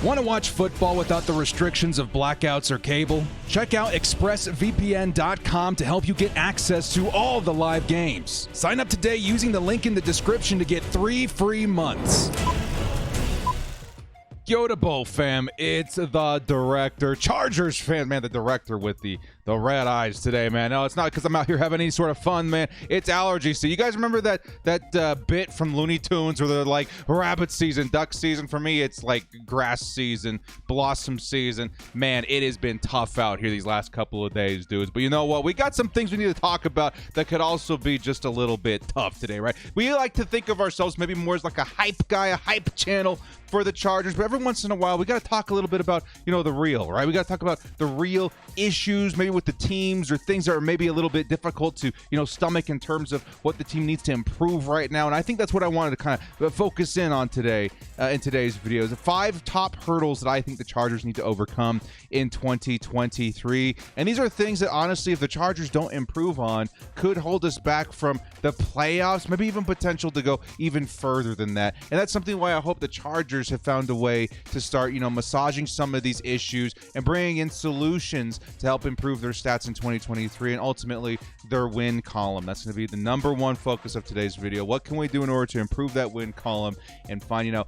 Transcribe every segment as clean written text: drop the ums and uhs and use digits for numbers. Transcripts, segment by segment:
Want to watch football without the restrictions of blackouts or cable? Check out expressvpn.com to help you get access to all the live games. Sign up today using the link in the description to get 3 free months. Yoda Bowl fam, it's the director. Chargers fan, man, the director with the red eyes today, man. No, it's not because I'm out here having any sort of fun, man. It's allergy season. You guys remember that bit from Looney Tunes where they're like, rabbit season, duck season? For me, it's like grass season, blossom season. Man, it has been tough out here these last couple of days, dudes. But you know what? We got some things we need to talk about that could also be just a little bit tough today, right? We like to think of ourselves maybe more as like a hype guy, a hype channel for the Chargers, but every once in a while we got to talk a little bit about, you know, the real, right? We got to talk about the real issues, maybe with the teams, or things that are maybe a little bit difficult to, you know, stomach in terms of what the team needs to improve right now. And I think that's what I wanted to kind of focus in on today in today's video. The 5 top hurdles that I think the Chargers need to overcome in 2023. And these are things that honestly, if the Chargers don't improve on, could hold us back from the playoffs, maybe even potential to go even further than that. And that's something why I hope the Chargers have found a way to start, you know, massaging some of these issues and bringing in solutions to help improve their stats in 2023 and ultimately their win column. That's going to be the #1 focus of today's video. What can we do in order to improve that win column and find, you know,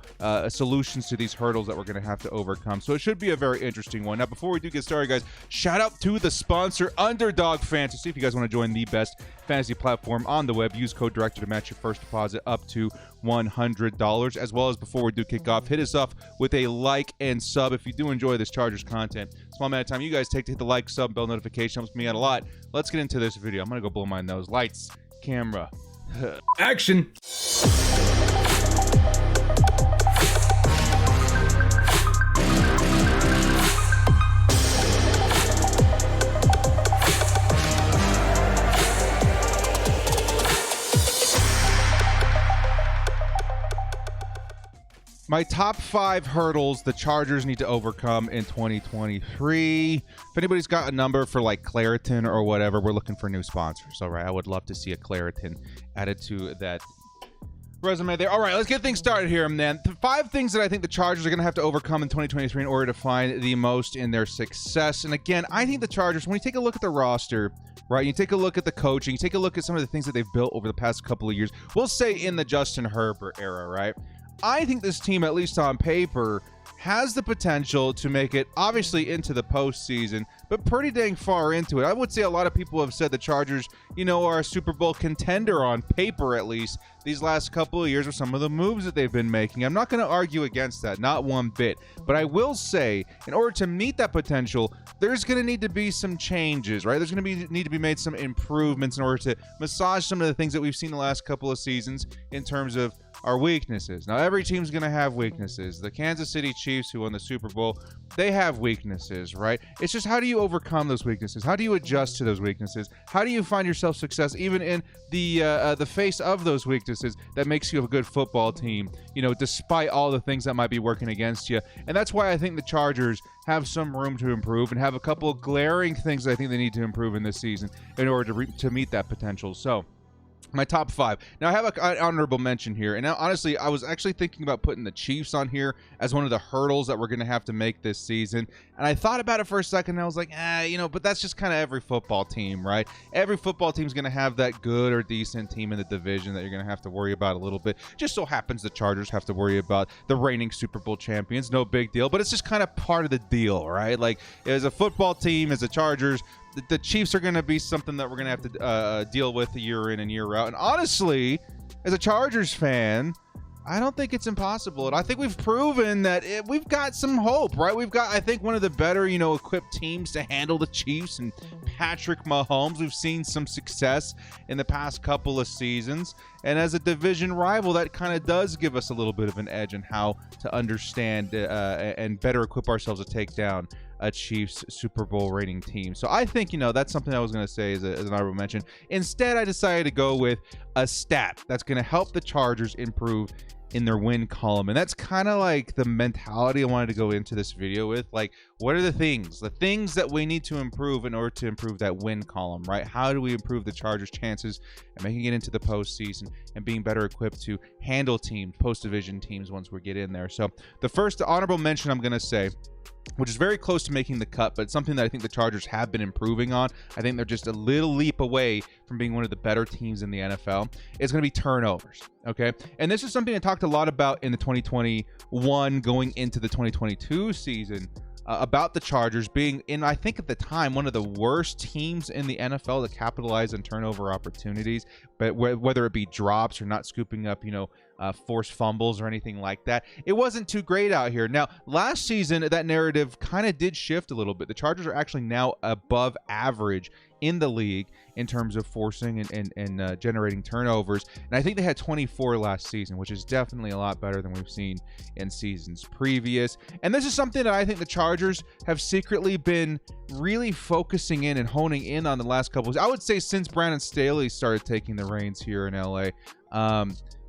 solutions to these hurdles that we're going to have to overcome? So it should be a very interesting one. Now, before we do get started, guys, shout out to the sponsor, Underdog Fantasy. See if you guys want to join the best fantasy platform on the web. Use code director to match your first deposit up to $100. As well as, before we do kick off, hit us off with a like and sub if you do enjoy this Chargers content. Small amount of time you guys take to hit the like, sub, bell notification helps me out a lot. Let's get into this video. I'm gonna go blow my nose. Lights, camera, action. My top 5 hurdles the Chargers need to overcome in 2023. If anybody's got a number for like Claritin or whatever, we're looking for new sponsors. All right, I would love to see a Claritin added to that resume there. All right, let's get things started here, man. The 5 things that I think the Chargers are going to have to overcome in 2023 in order to find the most in their success. And again, I think the Chargers, when you take a look at the roster, right, you take a look at the coaching, you take a look at some of the things that they've built over the past couple of years, we'll say in the Justin Herbert era, right? I think this team, at least on paper, has the potential to make it obviously into the postseason, but pretty dang far into it. I would say a lot of people have said the Chargers, you know, are a Super Bowl contender on paper, at least these last couple of years with some of the moves that they've been making. I'm not going to argue against that, not one bit. But I will say, in order to meet that potential, there's going to need to be some changes, right? There's going to need to be made some improvements in order to massage some of the things that we've seen the last couple of seasons in terms of our weaknesses. Now, every team's going to have weaknesses. The Kansas City Chiefs, who won the Super Bowl, they have weaknesses, right? It's just, how do you overcome those weaknesses? How do you adjust to those weaknesses? How do you find yourself success even in the face of those weaknesses that makes you a good football team, you know, despite all the things that might be working against you? And that's why I think the Chargers have some room to improve and have a couple of glaring things I think they need to improve in this season in order to meet that potential. So, my top 5. Now, I have an honorable mention here. And now, honestly, I was actually thinking about putting the Chiefs on here as one of the hurdles that we're going to have to make this season. And I thought about it for a second, and I was like, you know, but that's just kind of every football team, right? Every football team's going to have that good or decent team in the division that you're going to have to worry about a little bit. Just so happens the Chargers have to worry about the reigning Super Bowl champions. No big deal, but it's just kind of part of the deal, right? Like, as a football team, as the Chargers, the Chiefs are going to be something that we're going to have to deal with year in and year out. And honestly, as a Chargers fan, I don't think it's impossible. And I think we've proven that we've got some hope, right? We've got, I think, one of the better, you know, equipped teams to handle the Chiefs and Patrick Mahomes. We've seen some success in the past couple of seasons. And as a division rival, that kind of does give us a little bit of an edge in how to understand and better equip ourselves to take down a Chiefs Super Bowl reigning team. So I think, you know, that's something I was going to say as an honorable mention. Instead, I decided to go with a stat that's going to help the Chargers improve in their win column. And that's kind of like the mentality I wanted to go into this video with. Like, what are the things that we need to improve in order to improve that win column, right? How do we improve the Chargers' chances and making it into the postseason and being better equipped to handle teams, post-division teams once we get in there? So the first honorable mention I'm going to say, which is very close to making the cut, but something that I think the Chargers have been improving on. I think they're just a little leap away from being one of the better teams in the NFL. It's going to be turnovers, okay? And this is something I talked a lot about in the 2021 going into the 2022 season, about the Chargers being, in I think at the time, one of the worst teams in the NFL to capitalize on turnover opportunities, but whether it be drops or not scooping up, forced fumbles or anything like that. It wasn't too great out here. Now, last season, that narrative kind of did shift a little bit. The Chargers are actually now above average in the league in terms of forcing and generating turnovers. And I think they had 24 last season, which is definitely a lot better than we've seen in seasons previous. And this is something that I think the Chargers have secretly been really focusing in and honing in on the last couple of, I would say, since Brandon Staley started taking the reins here in LA.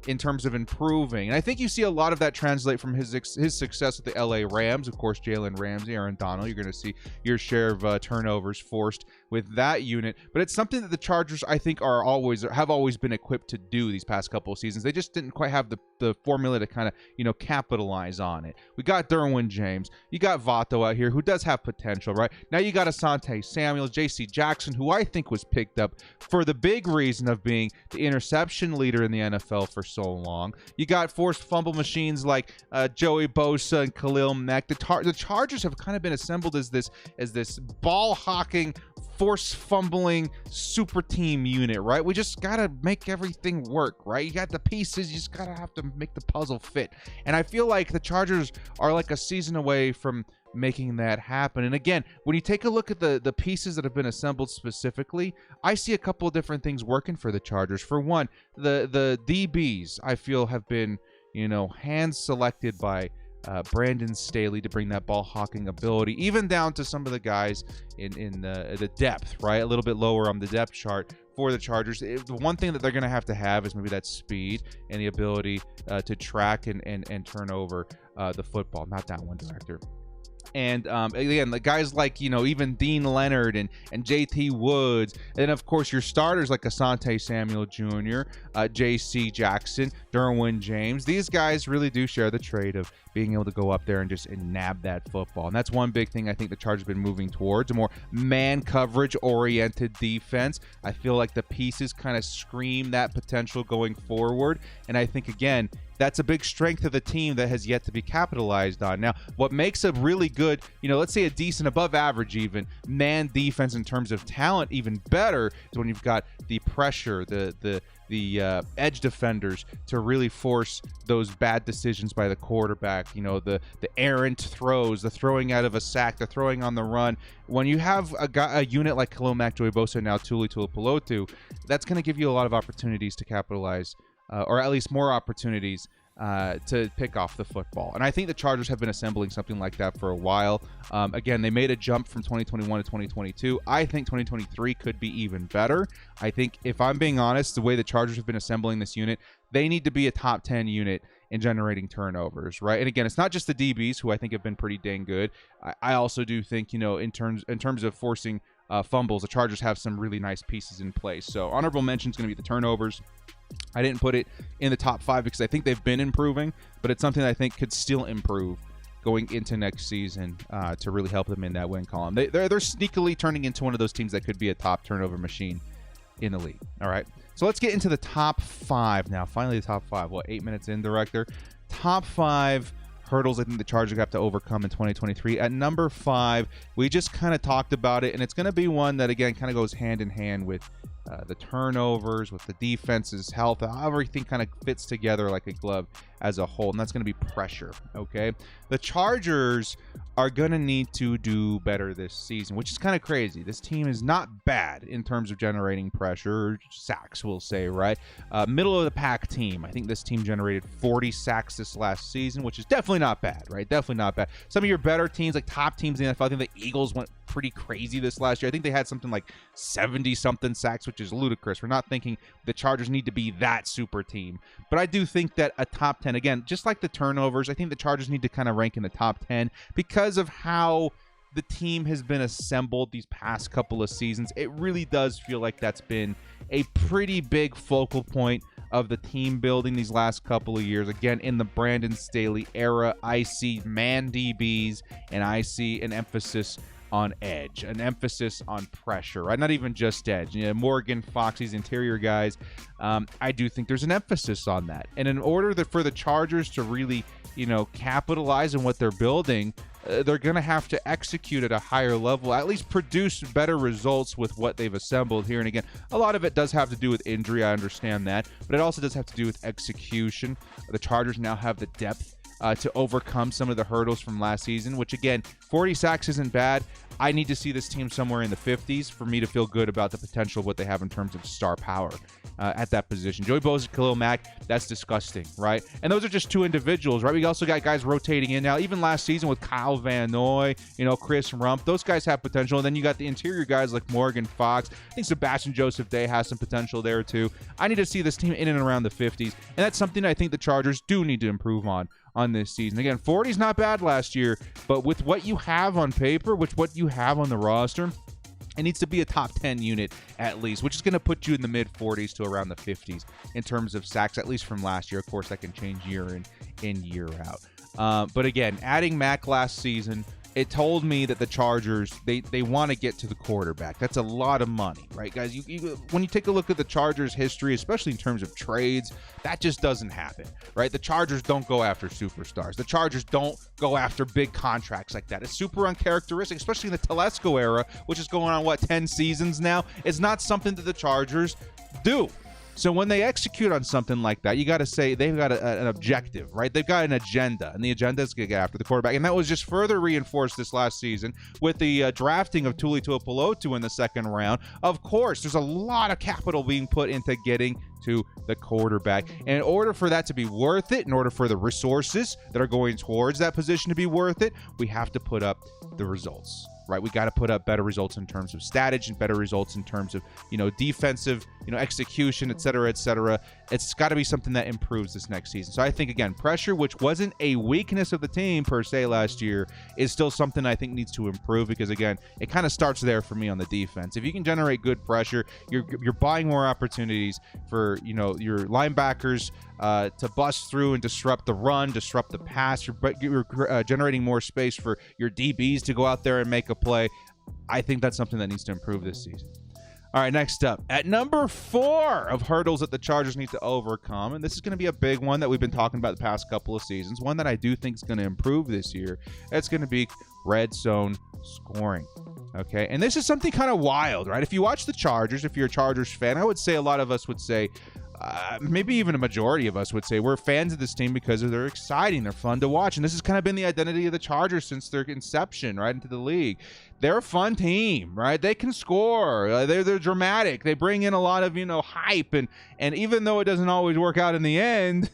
In terms of improving. And I think you see a lot of that translate from his success with the LA Rams. Of course, Jalen Ramsey, Aaron Donald, you're going to see your share of turnovers forced with that unit. But it's something that the Chargers, I think, have always been equipped to do these past couple of seasons. They just didn't quite have the formula to kind of, capitalize on it. We got Derwin James. You got Vato out here, who does have potential, right? Now you got Asante Samuel, J.C. Jackson, who I think was picked up for the big reason of being the interception leader in the NFL for so long. You got forced fumble machines like Joey Bosa and Khalil Mack. The Chargers have kind of been assembled as this ball hawking, force fumbling super team unit, right? We just gotta make everything work, right? You got the pieces, you just gotta have to make the puzzle fit. And I feel like the Chargers are like a season away from making that happen. And again, when you take a look at the pieces that have been assembled specifically, I see a couple of different things working for the Chargers. For one, the DBs I feel have been, hand selected by Brandon Staley to bring that ball hawking ability, even down to some of the guys in the depth, right? A little bit lower on the depth chart for the Chargers. The one thing that they're going to have is maybe that speed and the ability to track and turn over the football. Not that one, director. And again, the guys like, even Dean Leonard and JT Woods. And then, of course, your starters like Asante Samuel Jr., J.C. Jackson, Derwin James. These guys really do share the trait of being able to go up there and just nab that football. And that's one big thing I think the Chargers have been moving towards, a more man coverage-oriented defense. I feel like the pieces kind of scream that potential going forward. And I think, again, that's a big strength of the team that has yet to be capitalized on. Now, what makes a really good, let's say a decent, above average even, man defense in terms of talent even better is when you've got the pressure, the edge defenders to really force those bad decisions by the quarterback, the errant throws, the throwing out of a sack, the throwing on the run. When you have a unit like Khalil Mack, Joey Bosa, and now Tuli Tuipulotu, that's going to give you a lot of opportunities to capitalize, or at least more opportunities to pick off the football. And I think the Chargers have been assembling something like that for a while. Again, they made a jump from 2021 to 2022. I think 2023 could be even better. I think, if I'm being honest, the way the Chargers have been assembling this unit, they need to be a top 10 unit in generating turnovers, right? And again, it's not just the DBs, who I think have been pretty dang good. I also do think, in terms of forcing fumbles, the Chargers have some really nice pieces in place. So honorable mention is going to be the turnovers. I didn't put it in the top 5 because I think they've been improving, but it's something that I think could still improve going into next season to really help them in that win column. They're sneakily turning into one of those teams that could be a top turnover machine in the league. All right, so let's get into the top 5 now. Finally, the top 5. 8 minutes in, director? Top 5 hurdles I think the Chargers have to overcome in 2023. At number 5, we just kind of talked about it, and it's going to be one that, again, kind of goes hand in hand with the turnovers, with the defense's health, how everything kind of fits together like a glove as a whole, and that's going to be pressure, okay? The Chargers are going to need to do better this season, which is kind of crazy. This team is not bad in terms of generating pressure, sacks, we'll say, right? Middle of the pack team. I think this team generated 40 sacks this last season, which is definitely not bad, right? Definitely not bad. Some of your better teams, like top teams in the NFL, I think the Eagles went pretty crazy this last year. I think they had something like 70-something sacks, which is ludicrous. We're not thinking the Chargers need to be that super team. But I do think that a top 10, again, just like the turnovers, I think the Chargers need to kind of rank in the top 10 because of how the team has been assembled these past couple of seasons. It really does feel like that's been a pretty big focal point of the team building these last couple of years. Again, in the Brandon Staley era, I see man DBs and I see an emphasis on edge, an emphasis on pressure, right? Not even just edge. You know, Morgan, Fox, these interior guys. I do think there's an emphasis on that. And in order for the Chargers to really, capitalize on what they're building, they're going to have to execute at a higher level, at least produce better results with what they've assembled here. And again, a lot of it does have to do with injury. I understand that, but it also does have to do with execution. The Chargers now have the depth to overcome some of the hurdles from last season, which again, 40 sacks isn't bad. I need to see this team somewhere in the 50s for me to feel good about the potential of what they have in terms of star power at that position. Joey Bosa, Khalil Mack, that's disgusting, right? And those are just two individuals, right? We also got guys rotating in now. Even last season with Kyle Van Noy, Chris Rump, those guys have potential. And then you got the interior guys like Morgan Fox. I think Sebastian Joseph Day has some potential there too. I need to see this team in and around the 50s, and that's something I think the Chargers do need to improve on this season. Again, 40 is not bad last year, but with what you have on paper, with what you have on the roster, it needs to be a top 10 unit at least, which is going to put you in the mid-40s to around the 50s in terms of sacks, at least from last year. Of course, that can change year in, year out. But again, adding Mack last season, it told me that the Chargers, they want to get to the quarterback. That's a lot of money, right, guys? When you take a look at the Chargers' history, especially in terms of trades, that just doesn't happen, right? The Chargers don't go after superstars. The Chargers don't go after big contracts like that. It's super uncharacteristic, especially in the Telesco era, which is going on, 10 seasons now? It's not something that the Chargers do. So when they execute on something like that, you got to say they've got an objective, right? They've got an agenda, and the agenda is to get after the quarterback. And that was just further reinforced this last season with the drafting of Tuli Tuipulotu in the second round. Of course, there's a lot of capital being put into getting to the quarterback. And in order for that to be worth it, in order for the resources that are going towards that position to be worth it, we have to put up the results. Right, we got to put up better results in terms of statage and better results in terms of defensive execution, et cetera, et cetera. It's got to be something that improves this next season. So I think, again, pressure, which wasn't a weakness of the team per se last year, is still something I think needs to improve because, again, it kind of starts there for me on the defense. If you can generate good pressure, you're buying more opportunities for your linebackers to bust through and disrupt the run, disrupt the pass. You're generating more space for your DBs to go out there and make a play. I think that's something that needs to improve this season. All right, next up, at number 4 of hurdles that the Chargers need to overcome, and this is going to be a big one that we've been talking about the past couple of seasons, one that I do think is going to improve this year. It's going to be red zone scoring. Okay, and this is something kind of wild, right? If you watch the Chargers, if you're a Chargers fan, I would say a lot of us would say, maybe even a majority of us would say we're fans of this team because they're exciting, they're fun to watch, and this has kind of been the identity of the Chargers since their inception, right, into the league. They're a fun team, right? They can score. They're dramatic. They bring in a lot of hype, and even though it doesn't always work out in the end,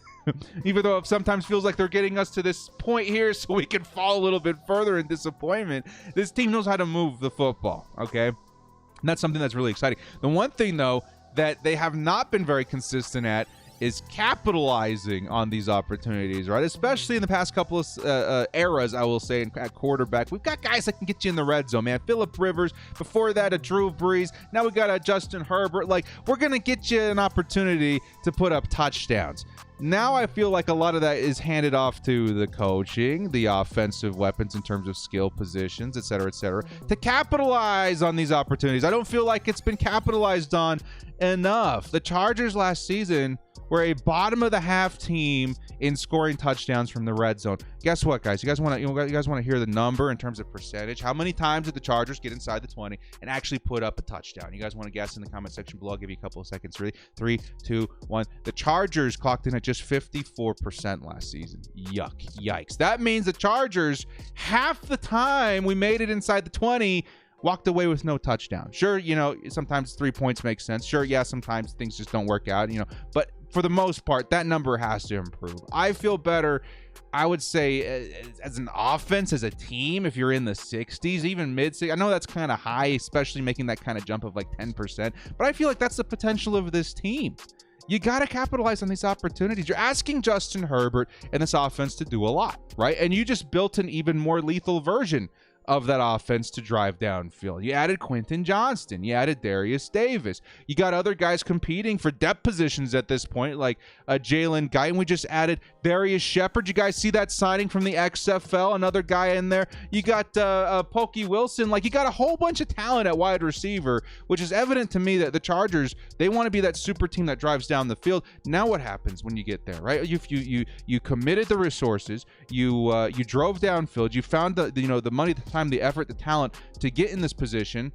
even though it sometimes feels like they're getting us to this point here so we can fall a little bit further in disappointment, this team knows how to move the football. Okay, and that's something that's really exciting. The one thing though that they have not been very consistent at is capitalizing on these opportunities, right? Especially in the past couple of eras, I will say, at quarterback. We've got guys that can get you in the red zone, man. Phillip Rivers, before that, a Drew Brees. Now we got a Justin Herbert. Like, we're going to get you an opportunity to put up touchdowns. Now I feel like a lot of that is handed off to the coaching, the offensive weapons in terms of skill positions, et cetera, to capitalize on these opportunities. I don't feel like it's been capitalized on enough. The Chargers last season were a bottom of the half team in scoring touchdowns from the red zone. Guess what, guys? You guys want to hear the number in terms of percentage? How many times did the Chargers get inside the 20 and actually put up a touchdown? You guys want to guess in the comment section below? I'll give you a couple of seconds. 3, 2, 1. The Chargers clocked in at just 54% last season. Yikes. That means the Chargers, half the time we made it inside the 20, walked away with no touchdown. Sure, sometimes 3 points make sense. Sure, yeah, sometimes things just don't work out, but for the most part, that number has to improve. I feel better I would say as an offense, as a team, if you're in the 60s, even mid-60s, I know that's kind of high, especially making that kind of jump of like 10%, but I feel like that's the potential of this team. You got to capitalize on these opportunities. You're asking Justin Herbert and this offense to do a lot, right? And you just built an even more lethal version of that offense to drive downfield. You added Quentin Johnston. You added Darius Davis. You got other guys competing for depth positions at this point, like Jalen Guyton. We just added Darius Shepard. You guys see that signing from the XFL? Another guy in there. You got Pokey Wilson. Like, you got a whole bunch of talent at wide receiver, which is evident to me that the Chargers, they want to be that super team that drives down the field. Now what happens when you get there, right? You committed the resources. You drove downfield. You found the money, the time, the effort, the talent to get in this position.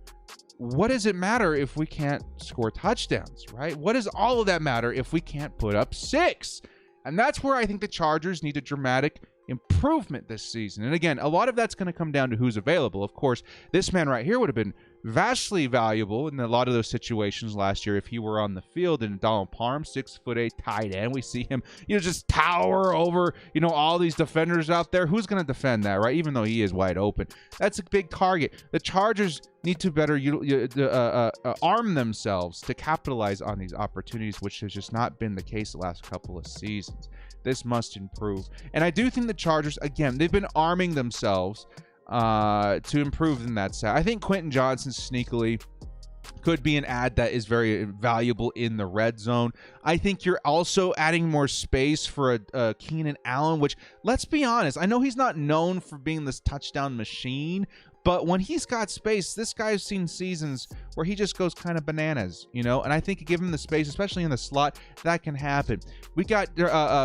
What does it matter if we can't score touchdowns, right? What does all of that matter if we can't put up 6? And that's where I think the Chargers need a dramatic improvement this season. And again, a lot of that's going to come down to who's available. Of course, this man right here would have been vastly valuable in a lot of those situations last year if he were on the field. And Donald Parham, 6'8" tight end, we see him, just tower over, all these defenders out there. Who's going to defend that, right? Even though he is wide open, that's a big target. The Chargers need to better arm themselves to capitalize on these opportunities, which has just not been the case the last couple of seasons. This must improve. And I do think the Chargers, again, they've been arming themselves to improve in that side. I think Quentin Johnston sneakily could be an ad that is very valuable in the red zone. I think you're also adding more space for a Keenan Allen, which, let's be honest, I know he's not known for being this touchdown machine, but when he's got space, this guy's seen seasons where he just goes kind of bananas, and I think give him the space, especially in the slot, that can happen. We got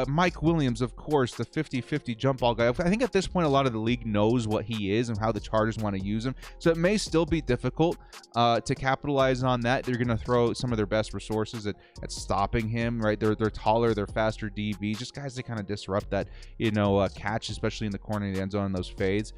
Mike Williams, of course, the 50-50 jump ball guy. I think at this point, a lot of the league knows what he is and how the Chargers want to use him. So it may still be difficult to capitalize on that. They're going to throw some of their best resources at stopping him, right? They're taller, they're faster DBs, just guys that kind of disrupt that, catch, especially in the corner of the end zone and those fades.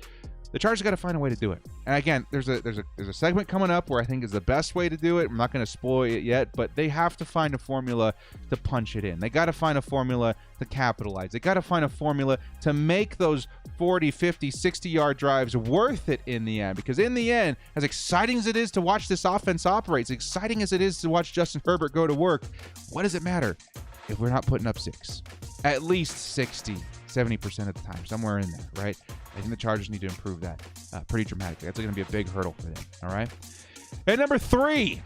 The Chargers got to find a way to do it. And again, there's a segment coming up where I think is the best way to do it. I'm not going to spoil it yet, but they have to find a formula to punch it in. They got to find a formula to capitalize. They got to find a formula to make those 40, 50, 60-yard drives worth it in the end. Because in the end, as exciting as it is to watch this offense operate, as exciting as it is to watch Justin Herbert go to work, what does it matter if we're not putting up 6? At least 60, 70% of the time, somewhere in there, right? I think the Chargers need to improve that pretty dramatically. That's going to be a big hurdle for them, all right? And number 3,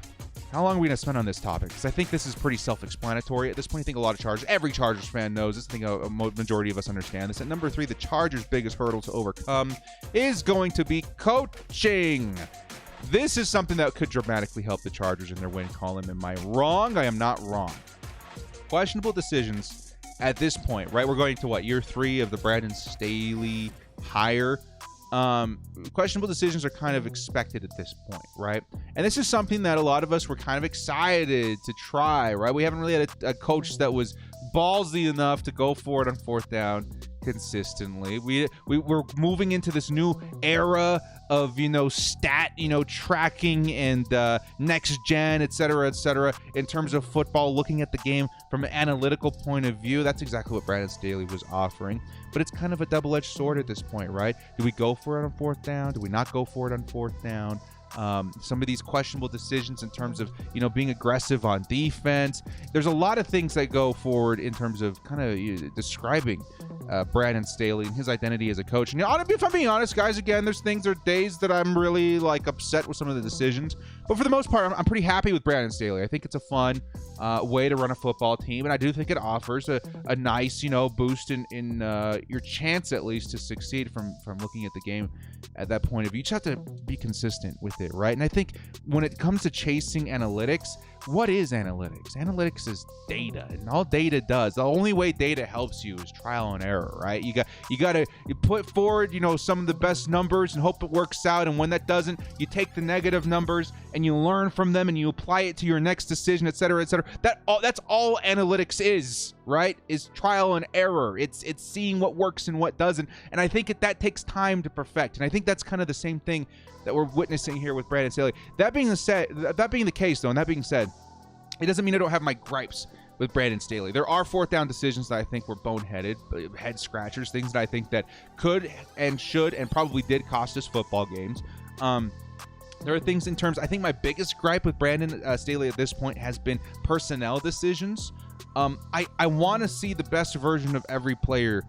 how long are we going to spend on this topic? Because I think this is pretty self-explanatory. At this point, I think a lot of Chargers, every Chargers fan knows this. I think a majority of us understand this. At number 3, the Chargers' biggest hurdle to overcome is going to be coaching. This is something that could dramatically help the Chargers in their win column. Am I wrong? I am not wrong. Questionable decisions at this point, right? We're going to year 3 of the Brandon Staley hire. Questionable decisions are kind of expected at this point, right? And this is something that a lot of us were kind of excited to try, right? We haven't really had a coach that was ballsy enough to go for it on 4th down consistently. We're moving into this new era of stat tracking and next gen, et cetera, in terms of football, looking at the game from an analytical point of view. That's exactly what Brandon Staley was offering, but it's kind of a double-edged sword at this point, right? Do we go for it on 4th down? Do we not go for it on 4th down? Some of these questionable decisions in terms of, being aggressive on defense. There's a lot of things that go forward in terms of kind of describing Brandon Staley and his identity as a coach. And if I'm being honest, guys, again, there's days that I'm really upset with some of the decisions. But for the most part, I'm pretty happy with Brandon Staley. I think it's a fun way to run a football team. And I do think it offers a nice, boost in your chance, at least, to succeed from looking at the game at that point of view. You just have to be consistent with it, right? And I think when it comes to chasing analytics, what is analytics? Analytics is data, and all data does, the only way data helps you is trial and error, right? You got to put forward, some of the best numbers and hope it works out. And when that doesn't, you take the negative numbers and you learn from them and you apply it to your next decision, et cetera, et cetera. That's all analytics is, right? Is trial and error. It's seeing what works and what doesn't. And I think that takes time to perfect. And I think that's kind of the same thing that we're witnessing here with Brandon Staley. That being the case, though, and that being said, it doesn't mean I don't have my gripes with Brandon Staley. There are fourth down decisions that I think were boneheaded, head scratchers, things that I think that could and should and probably did cost us football games. There are things in terms, I think my biggest gripe with Brandon Staley at this point has been personnel decisions. I want to see the best version of every player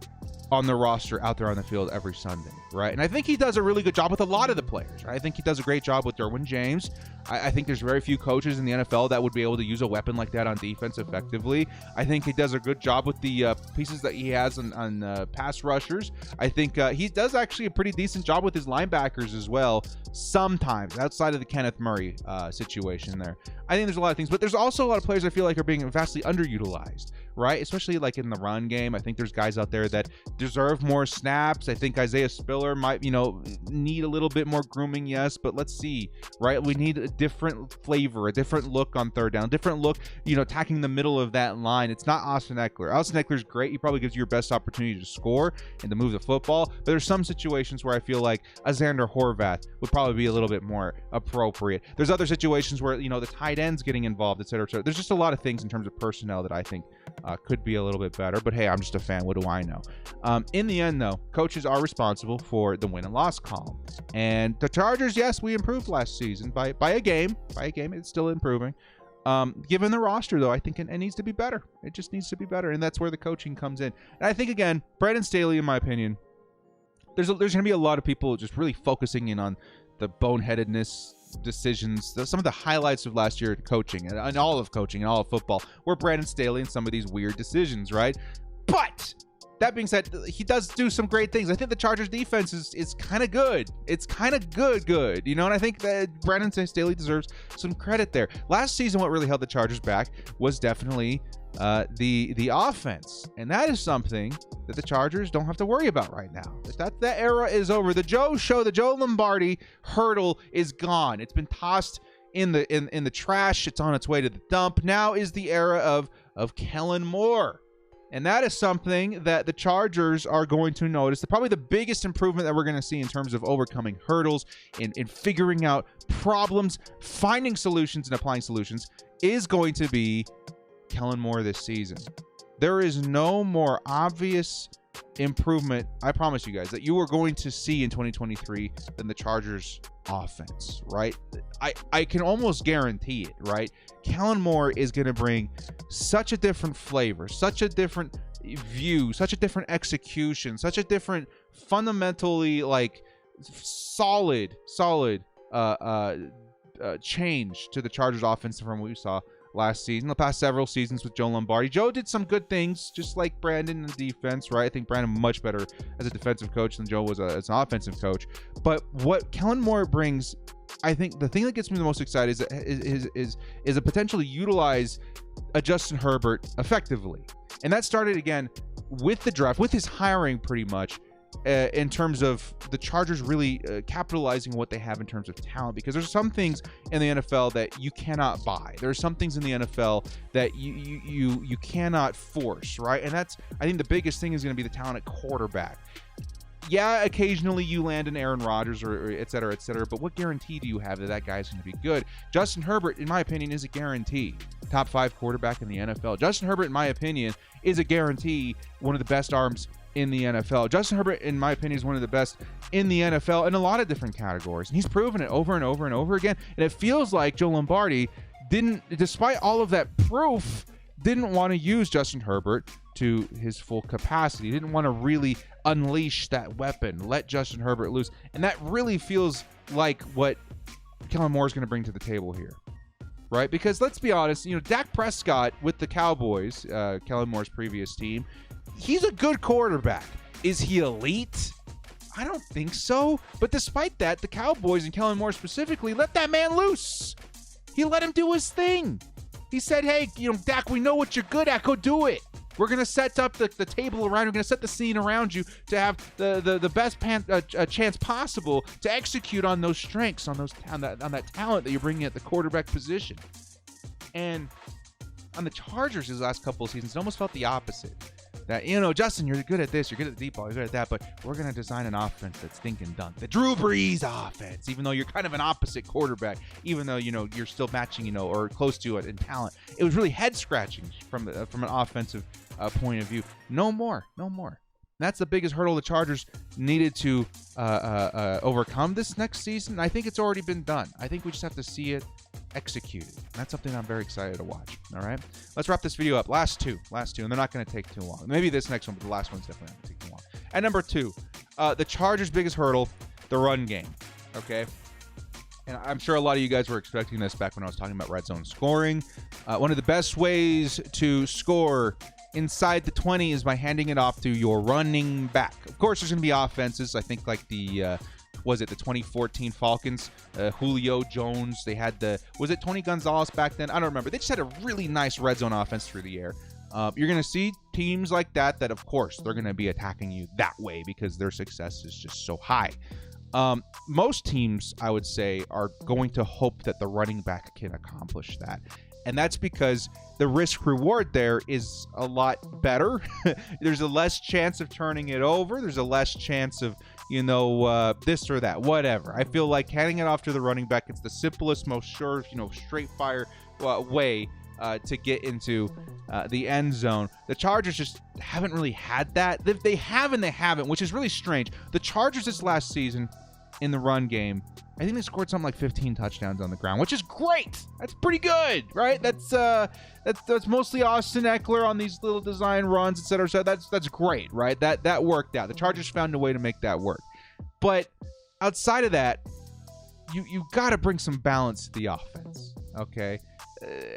on the roster out there on the field every Sunday, right? And I think he does a really good job with a lot of the players, right? I think he does a great job with Derwin James. I think there's very few coaches in the NFL that would be able to use a weapon like that on defense effectively. I think he does a good job with the pieces that he has on pass rushers. I think he does actually a pretty decent job with his linebackers as well, sometimes, outside of the Kenneth Murray situation there. I think there's a lot of things, but there's also a lot of players I feel like are being vastly underutilized, right? Especially like in the run game. I think there's guys out there that deserve more snaps. I think Isaiah Spiller might, need a little bit more grooming, yes, but let's see, right? We need a different flavor, a different look on third down, different look, attacking the middle of that line. It's not Austin Eckler. Austin Eckler's great. He probably gives you your best opportunity to score and to move the football, but there's some situations where I feel like a Xander Horvath would probably be a little bit more appropriate. There's other situations where, the tight end's getting involved, et cetera, et cetera. There's just a lot of things in terms of personnel that I think could be a little bit better, but hey, I'm just a fan. What do I know? In the end, though, coaches are responsible for the win and loss column. And the Chargers, yes, we improved last season by a game. It's still improving. Given the roster, though, I think it needs to be better. It just needs to be better, and that's where the coaching comes in. And I think, again, Brandon Staley, in my opinion, there's going to be a lot of people just really focusing in on the boneheadedness decisions. Some of the highlights of last year coaching and all of coaching and all of football were Brandon Staley and some of these weird decisions, right? But that being said, he does do some great things. I think the Chargers defense is kind of good. It's kind of good, and I think that Brandon Staley deserves some credit there. Last season, what really held the Chargers back was definitely the offense, and that is something that the Chargers don't have to worry about right now. That era is over. The Joe Lombardi hurdle is gone. It's been tossed in the trash. It's on its way to the dump. Now is the era of Kellen Moore. And that is something that the Chargers are going to notice. Probably the biggest improvement that we're going to see in terms of overcoming hurdles, in figuring out problems, finding solutions, and applying solutions is going to be Kellen Moore this season. There is no more obvious improvement, I promise you guys, that you are going to see in 2023 than the Chargers offense, right? I can almost guarantee it, right? Kellen Moore is going to bring such a different flavor, such a different view, such a different execution, such a different fundamentally solid change to the Chargers offense from what we saw last season, the past several seasons with Joe Lombardi. Joe did some good things, just like Brandon in the defense, right? I think Brandon much better as a defensive coach than Joe was as an offensive coach. But what Kellen Moore brings, I think the thing that gets me the most excited is a potential to utilize a Justin Herbert effectively. And that started again with the draft, with his hiring pretty much, in terms of the Chargers really capitalizing what they have in terms of talent, because there's some things in the NFL that you cannot buy. There are some things in the NFL that you cannot force, right? And that's, I think the biggest thing is going to be the talent at quarterback. Yeah, occasionally you land an Aaron Rodgers or et cetera, but what guarantee do you have that guy is going to be good? Justin Herbert, in my opinion, is a guarantee. Top 5 quarterback in the NFL. Justin Herbert, in my opinion, is a guarantee one of the best arms in the NFL. Justin Herbert, in my opinion, is one of the best in the NFL in a lot of different categories. And he's proven it over and over and over again. And it feels like Joe Lombardi despite all of that proof, didn't want to use Justin Herbert to his full capacity. He didn't want to really unleash that weapon, let Justin Herbert loose. And that really feels like what Kellen Moore is going to bring to the table here, right? Because let's be honest, Dak Prescott with the Cowboys, Kellen Moore's previous team, he's a good quarterback. Is he elite? I don't think so. But despite that, the Cowboys and Kellen Moore specifically let that man loose. He let him do his thing. He said, hey, Dak, we know what you're good at. Go do it. We're going to set up the table around. We're going to set the scene around you to have the best chance possible to execute on those strengths, on that talent that you're bringing at the quarterback position. And on the Chargers, his last couple of seasons, it almost felt the opposite. that, you know, Justin, you're good at this, you're good at the deep ball, you're good at that, but we're going to design an offense that's stinking dunk. The Drew Brees offense, even though you're kind of an opposite quarterback, even though, you know, you're still matching, you know, or close to it in talent. It was really head scratching from an offensive point of view. No more. That's the biggest hurdle the Chargers needed to overcome this next season. I think it's already been done. I think we just have to see it executed. And that's something I'm very excited to watch. All right, let's wrap this video up. Last two, and they're not going to take too long. Maybe this next one, but the last one's definitely not going to take too long. At number 2, the Chargers' biggest hurdle, the run game. Okay. And I'm sure a lot of you guys were expecting this back when I was talking about red zone scoring. One of the best ways to score inside the 20 is by handing it off to your running back. Of course, there's going to be offenses. I think like the 2014 Falcons, Julio Jones. They had was it Tony Gonzalez back then? I don't remember. They just had a really nice red zone offense through the air. You're going to see teams like that, of course, they're going to be attacking you that way because their success is just so high. Most teams, I would say, are going to hope that the running back can accomplish that. And that's because the risk reward there is a lot better. There's a less chance of turning it over. There's a less chance of, you know, this or that, whatever. I feel like handing it off to the running back, it's the simplest, most sure, you know, straight fire way to get into the end zone. The Chargers just haven't really had that. They have and they haven't, which is really strange. The Chargers this last season in the run game, I think they scored something like 15 touchdowns on the ground, which is great. That's pretty good, right? That's mostly Austin Eckler on these little design runs, etc. So that's great, right? That worked out. The Chargers found a way to make that work. But outside of that, you got to bring some balance to the offense, okay?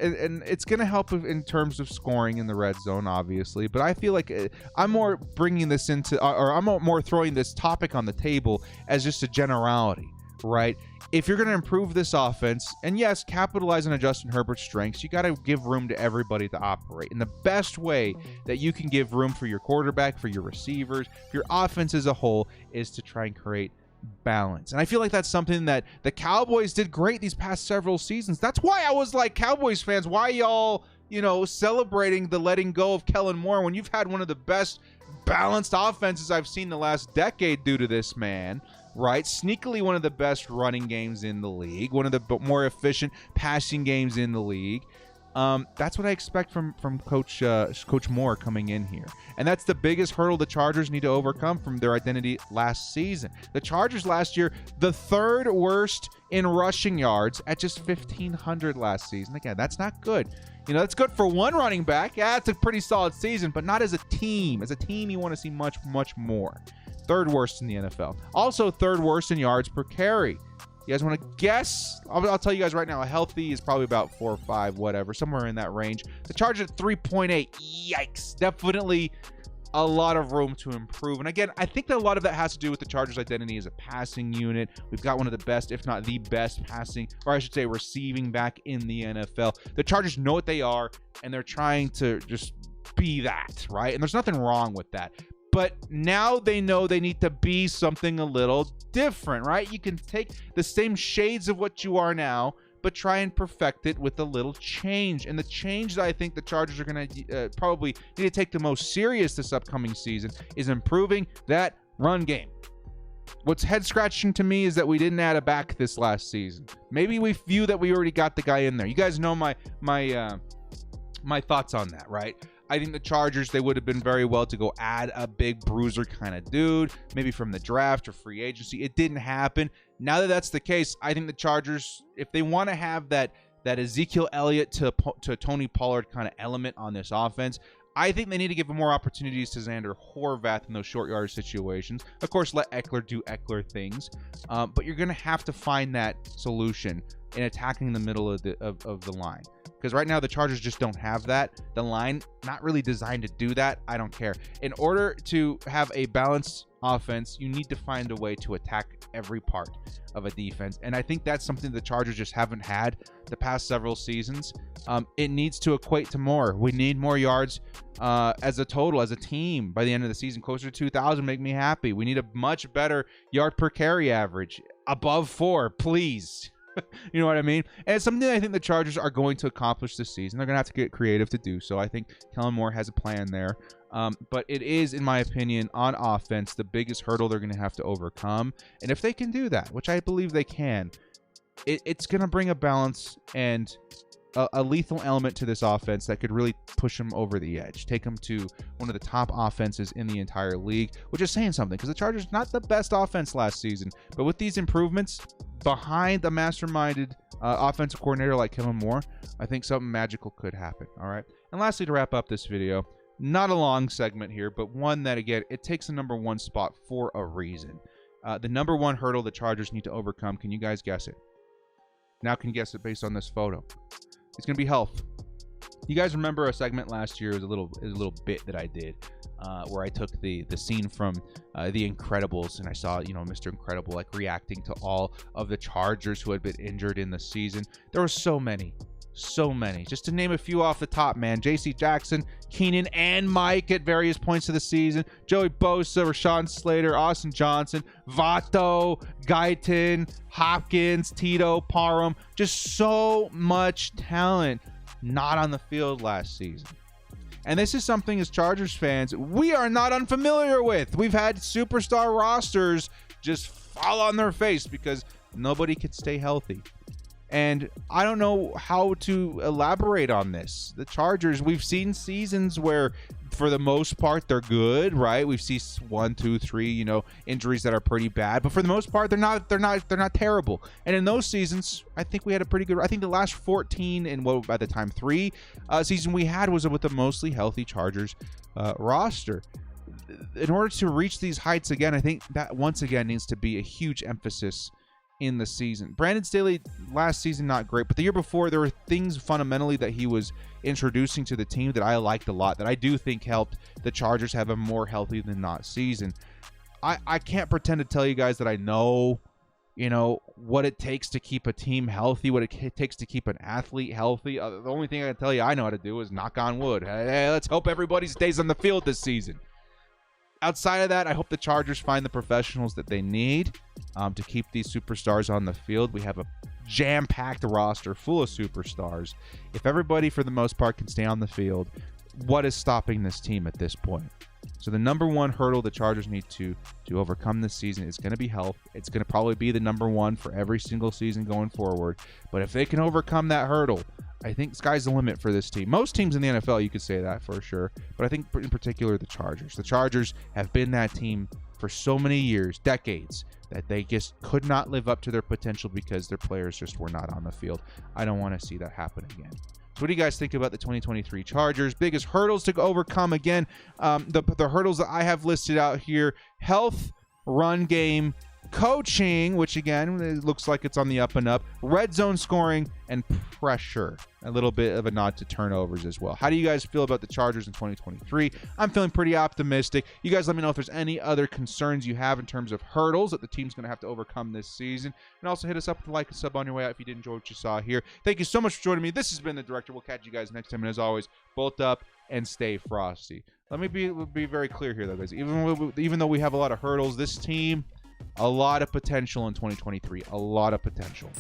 And it's going to help in terms of scoring in the red zone, obviously. But I feel like I'm more bringing this into, or I'm more throwing this topic on the table as just a generality, right? If you're going to improve this offense, and yes, capitalize on Justin Herbert's strengths, you got to give room to everybody to operate. And the best way that you can give room for your quarterback, for your receivers, for your offense as a whole, is to try and create balance. And I feel like that's something that the Cowboys did great these past several seasons. That's why I was like, Cowboys fans, why y'all, you know, celebrating the letting go of Kellen Moore when you've had one of the best balanced offenses I've seen the last decade due to this man, right? Sneakily one of the best running games in the league, one of the more efficient passing games in the league. That's what I expect from Coach Moore coming in here. And that's the biggest hurdle the Chargers need to overcome from their identity last season. The Chargers last year, the 3rd worst in rushing yards at just 1,500 last season. Again, that's not good. You know, that's good for one running back. Yeah, it's a pretty solid season, but not as a team. As a team, you want to see much, much more. 3rd worst in the NFL. Also 3rd worst in yards per carry. You guys want to guess? I'll tell you guys right now, a healthy is probably about 4 or 5, whatever, somewhere in that range. The Chargers at 3.8. Yikes. Definitely a lot of room to improve. And again, I think that a lot of that has to do with the Chargers' identity as a passing unit. We've got one of the best, if not the best passing, or I should say receiving back in the NFL. The Chargers know what they are, and they're trying to just be that, right? And there's nothing wrong with that. But now they know they need to be something a little different, right? You can take the same shades of what you are now, but try and perfect it with a little change. And the change that I think the Chargers are going to probably need to take the most serious this upcoming season is improving that run game. What's head-scratching to me is that we didn't add a back this last season. Maybe we view that we already got the guy in there. You guys know my thoughts on that, right? I think the Chargers, they would have been very well to go add a big bruiser kind of dude, maybe from the draft or free agency. It didn't happen. Now that that's the case, I think the Chargers, if they want to have that Ezekiel Elliott to Tony Pollard kind of element on this offense, I think they need to give more opportunities to Xander Horvath in those short yardage situations. Of course, let Eckler do Eckler things, but you're going to have to find that solution in attacking the middle of the line. Because right now the Chargers just don't have that. The line, not really designed to do that. I don't care. In order to have a balanced offense, you need to find a way to attack every part of a defense. And I think that's something the Chargers just haven't had the past several seasons. It needs to equate to more. We need more yards as a total, as a team by the end of the season. Closer to 2,000 make me happy. We need a much better yard per carry average. Above 4, please. You know what I mean? And it's something that I think the Chargers are going to accomplish this season. They're going to have to get creative to do so. I think Kellen Moore has a plan there. But it is, in my opinion, on offense, the biggest hurdle they're going to have to overcome. And if they can do that, which I believe they can, it's going to bring a balance and a lethal element to this offense that could really push them over the edge, take them to one of the top offenses in the entire league, which is saying something because the Chargers not the best offense last season, but with these improvements behind a masterminded offensive coordinator like Kellen Moore, I think something magical could happen. All right. And lastly, to wrap up this video, not a long segment here, but one that, again, it takes the number one spot for a reason. The number one hurdle the Chargers need to overcome. Can you guys guess it? Now can you guess it based on this photo? It's going to be health. You guys remember a segment last year? It was a little bit that I did where I took the scene from The Incredibles, and I saw, Mr. Incredible like reacting to all of the Chargers who had been injured in the season. There were so many. Just to name a few off the top, man. J.C. Jackson, Keenan, and Mike at various points of the season. Joey Bosa, Rashawn Slater, Austin Johnson, Vato, Guyton, Hopkins, Tito, Parham. Just so much talent not on the field last season. And this is something, as Chargers fans, we are not unfamiliar with. We've had superstar rosters just fall on their face because nobody could stay healthy. And I don't know how to elaborate on this. The Chargers, we've seen seasons where, for the most part, they're good, right? We've seen 1, 2, 3, injuries that are pretty bad, but for the most part, they're not terrible. And in those seasons, I think we had a pretty good. I think the last 14 and what by the time 3 season we had was with a mostly healthy Chargers roster. In order to reach these heights again, I think that once again needs to be a huge emphasis in the season. Brandon Staley last season not great, but the year before there were things fundamentally that he was introducing to the team that I liked a lot, that I do think helped the Chargers have a more healthy than not season. I can't pretend to tell you guys that I know what it takes to keep a team healthy, what it takes to keep an athlete healthy. The only thing I can tell you I know how to do is knock on wood. Hey, let's hope everybody stays on the field this season. Outside of that, I hope the Chargers find the professionals that they need to keep these superstars on the field. We have a jam-packed roster full of superstars. If everybody, for the most part, can stay on the field, what is stopping this team at this point? So the number one hurdle the Chargers need to overcome this season is going to be health. It's going to probably be the number one for every single season going forward. But if they can overcome that hurdle, I think sky's the limit for this team. Most teams in the NFL, you could say that for sure. But I think in particular the Chargers. The Chargers have been that team for so many years, decades, that they just could not live up to their potential because their players just were not on the field. I don't want to see that happen again. So what do you guys think about the 2023 Chargers? Biggest hurdles to overcome again. The hurdles that I have listed out here: health, run game, coaching, which again, it looks like it's on the up and up, red zone scoring, and pressure. A little bit of a nod to turnovers as well. How do you guys feel about the Chargers in 2023? I'm feeling pretty optimistic. You guys let me know if there's any other concerns you have in terms of hurdles that the team's going to have to overcome this season. And also hit us up with a like and sub on your way out if you did enjoy what you saw here. Thank you so much for joining me. This has been The Director. We'll catch you guys next time. And as always, bolt up and stay frosty. Let me be very clear here, though, guys. Even though we have a lot of hurdles, this team, a lot of potential in 2023. A lot of potential.